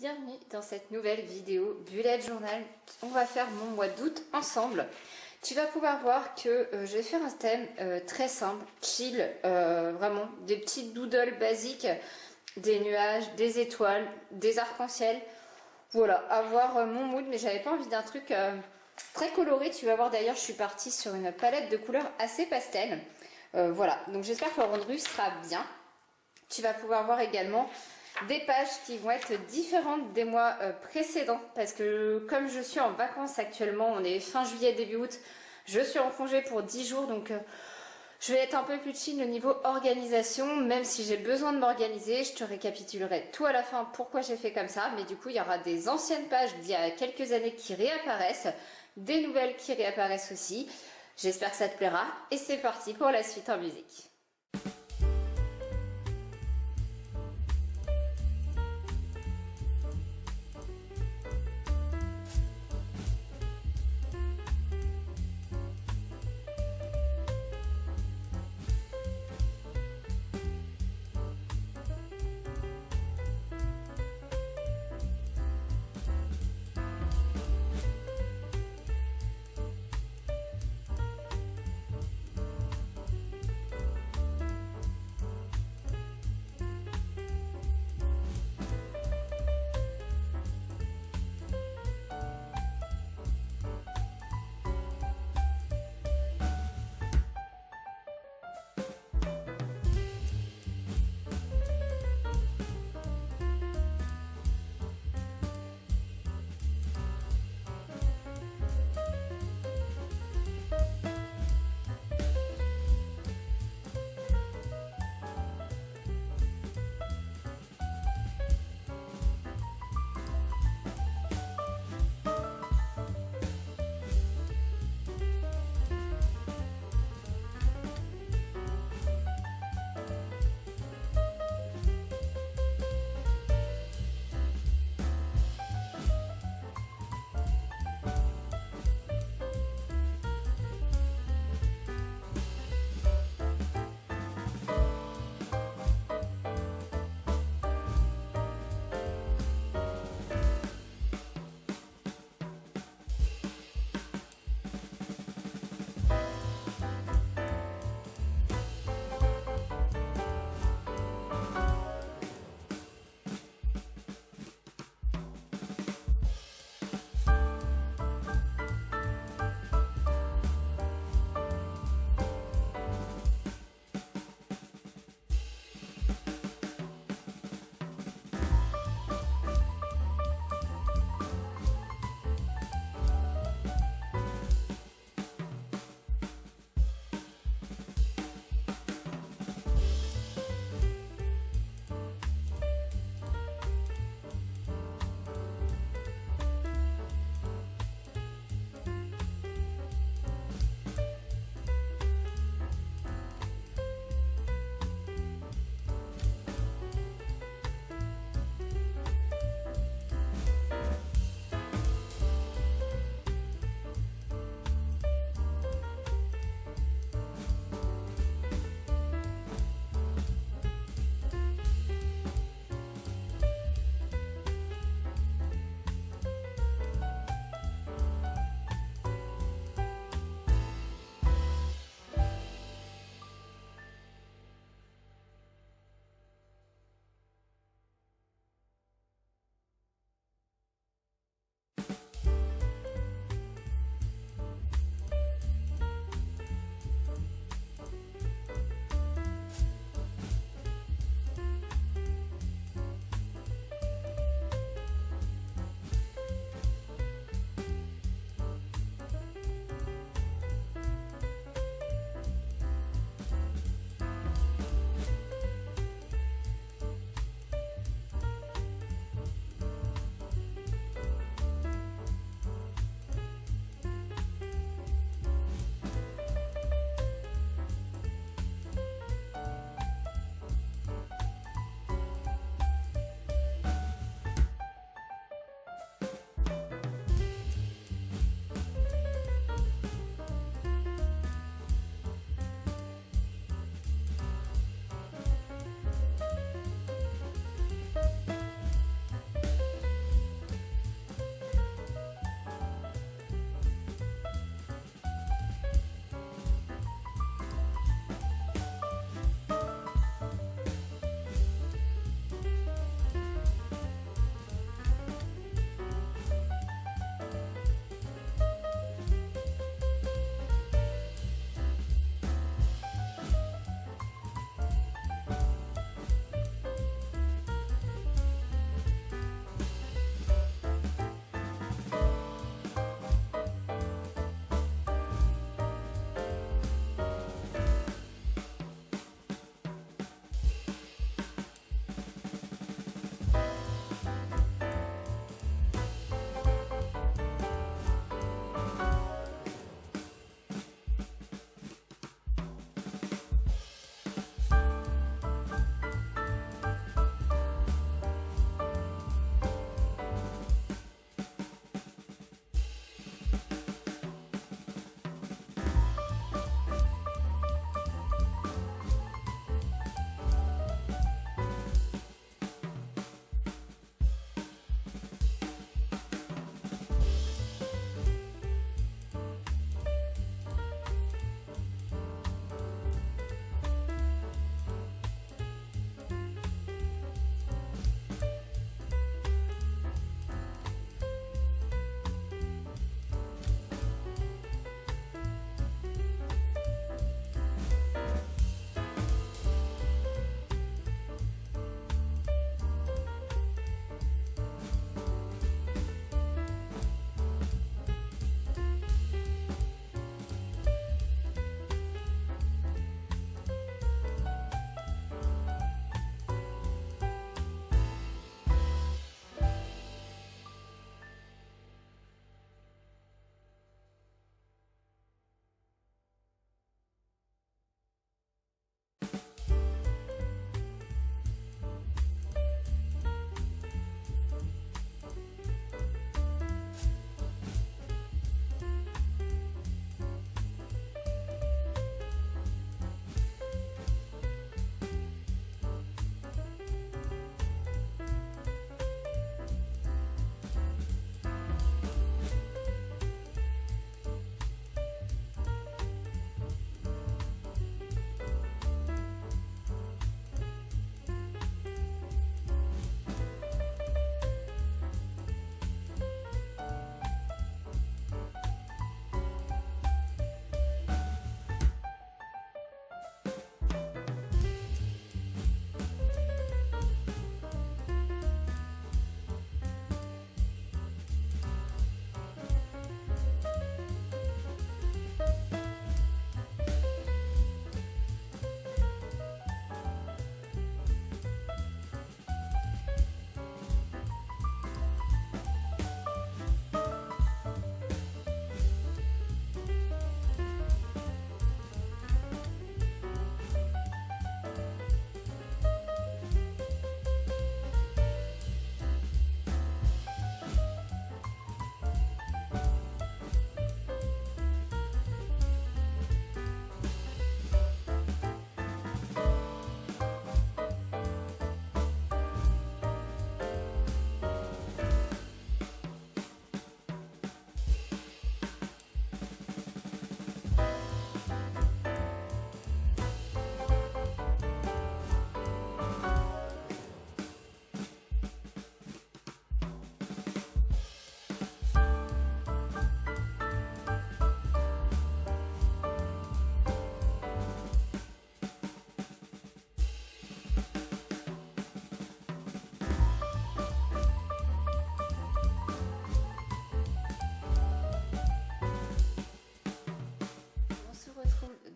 Bienvenue dans cette nouvelle vidéo Bullet Journal. On va faire mon mois d'août ensemble. Tu vas pouvoir voir que je vais faire un thème très simple, chill, vraiment des petites doodles basiques, des nuages, des étoiles, des arcs-en-ciel. Voilà, avoir mon mood, mais j'avais pas envie d'un truc très coloré. Tu vas voir d'ailleurs, je suis partie sur une palette de couleurs assez pastel. Voilà, donc j'espère que le rendu sera bien. Tu vas pouvoir voir également des pages qui vont être différentes des mois précédents parce que comme je suis en vacances actuellement, on est fin juillet début août, je suis en congé pour 10 jours donc je vais être un peu plus chill au niveau organisation, même si j'ai besoin de m'organiser. Je te récapitulerai tout à la fin pourquoi j'ai fait comme ça, mais du coup il y aura des anciennes pages d'il y a quelques années qui réapparaissent, des nouvelles qui réapparaissent aussi. J'espère que ça te plaira et c'est parti pour la suite en musique.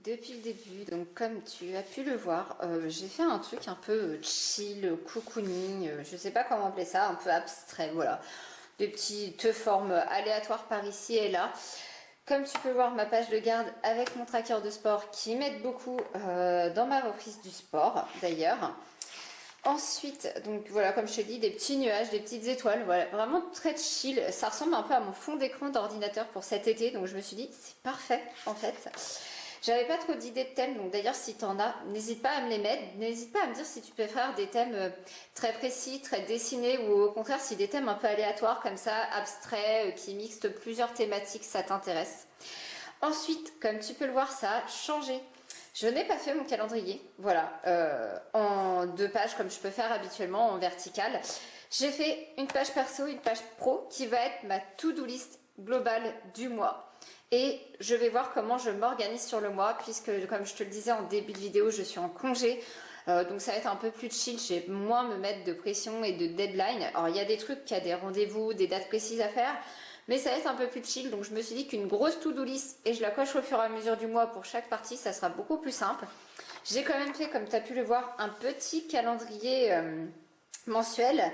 depuis le début, donc comme tu as pu le voir, j'ai fait un truc un peu chill, cocooning, je sais pas comment appeler ça, un peu abstrait, voilà. Des petites formes aléatoires par ici et là. Comme tu peux voir, ma page de garde avec mon tracker de sport qui m'aide beaucoup dans ma reprise du sport d'ailleurs. Ensuite, donc voilà, comme je te dis, des petits nuages, des petites étoiles, voilà, vraiment très chill. Ça ressemble un peu à mon fond d'écran d'ordinateur pour cet été, donc je me suis dit, c'est parfait en fait. J'avais pas trop d'idées de thèmes, donc d'ailleurs si tu en as, n'hésite pas à me les mettre, n'hésite pas à me dire si tu préfères des thèmes très précis, très dessinés, ou au contraire si des thèmes un peu aléatoires comme ça, abstraits, qui mixent plusieurs thématiques, ça t'intéresse. Ensuite, comme tu peux le voir, ça a changé. Je n'ai pas fait mon calendrier, voilà, en 2 pages comme je peux faire habituellement en vertical. J'ai fait une page perso, une page pro qui va être ma to-do list globale du mois. Et je vais voir comment je m'organise sur le mois puisque comme je te le disais en début de vidéo, je suis en congé. Donc ça va être un peu plus chill, je vais moins me mettre de pression et de deadline. Alors il y a des trucs, il y a des rendez-vous, des dates précises à faire. Mais ça va être un peu plus chill, donc je me suis dit qu'une grosse to-do list et je la coche au fur et à mesure du mois pour chaque partie, ça sera beaucoup plus simple. J'ai quand même fait, comme tu as pu le voir, un petit calendrier mensuel,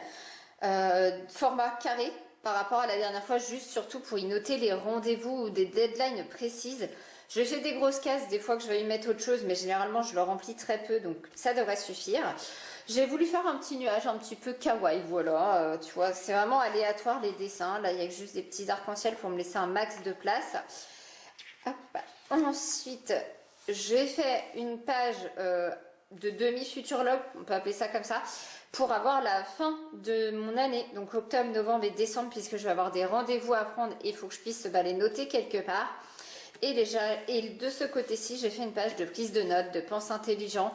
format carré par rapport à la dernière fois, juste surtout pour y noter les rendez-vous ou des deadlines précises. Je fais des grosses cases, des fois que je vais y mettre autre chose, mais généralement je le remplis très peu, donc ça devrait suffire. J'ai voulu faire un petit nuage un petit peu kawaii, voilà, tu vois, c'est vraiment aléatoire les dessins. Là, il y a juste des petits arcs-en-ciel pour me laisser un max de place. Hop. Ensuite, j'ai fait une page de demi-futurologue, on peut appeler ça comme ça, pour avoir la fin de mon année, donc octobre, novembre et décembre, puisque je vais avoir des rendez-vous à prendre et il faut que je puisse les noter quelque part. Et de ce côté-ci, j'ai fait une page de prise de notes, de pense intelligent,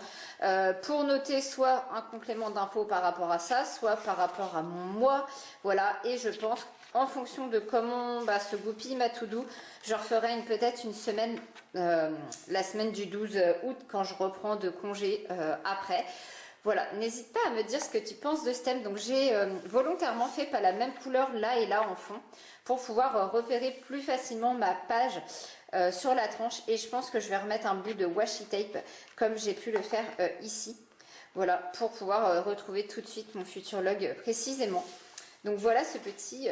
pour noter soit un complément d'infos par rapport à ça, soit par rapport à mon mois. Voilà, et je pense en fonction de comment se goupille ma to-do, je referai peut-être une semaine, la semaine du 12 août, quand je reprends de congé après. Voilà, n'hésite pas à me dire ce que tu penses de ce thème. Donc j'ai volontairement fait pas la même couleur là et là en fond pour pouvoir repérer plus facilement ma page sur la tranche. Et je pense que je vais remettre un bout de washi tape comme j'ai pu le faire ici. Voilà, pour pouvoir retrouver tout de suite mon futur log précisément. Donc voilà ce petit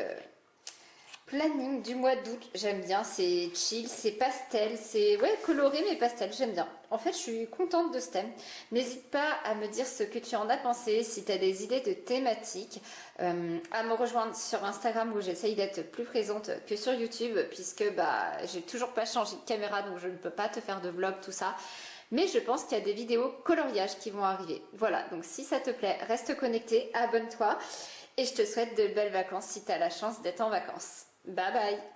planning du mois d'août, j'aime bien, c'est chill, c'est pastel, c'est coloré mais pastel, j'aime bien. En fait, je suis contente de ce thème. N'hésite pas à me dire ce que tu en as pensé, si tu as des idées de thématiques, à me rejoindre sur Instagram où j'essaye d'être plus présente que sur YouTube puisque j'ai toujours pas changé de caméra donc je ne peux pas te faire de vlog, tout ça. Mais je pense qu'il y a des vidéos coloriage qui vont arriver. Voilà, donc si ça te plaît, reste connecté, abonne-toi et je te souhaite de belles vacances si tu as la chance d'être en vacances. Bye bye!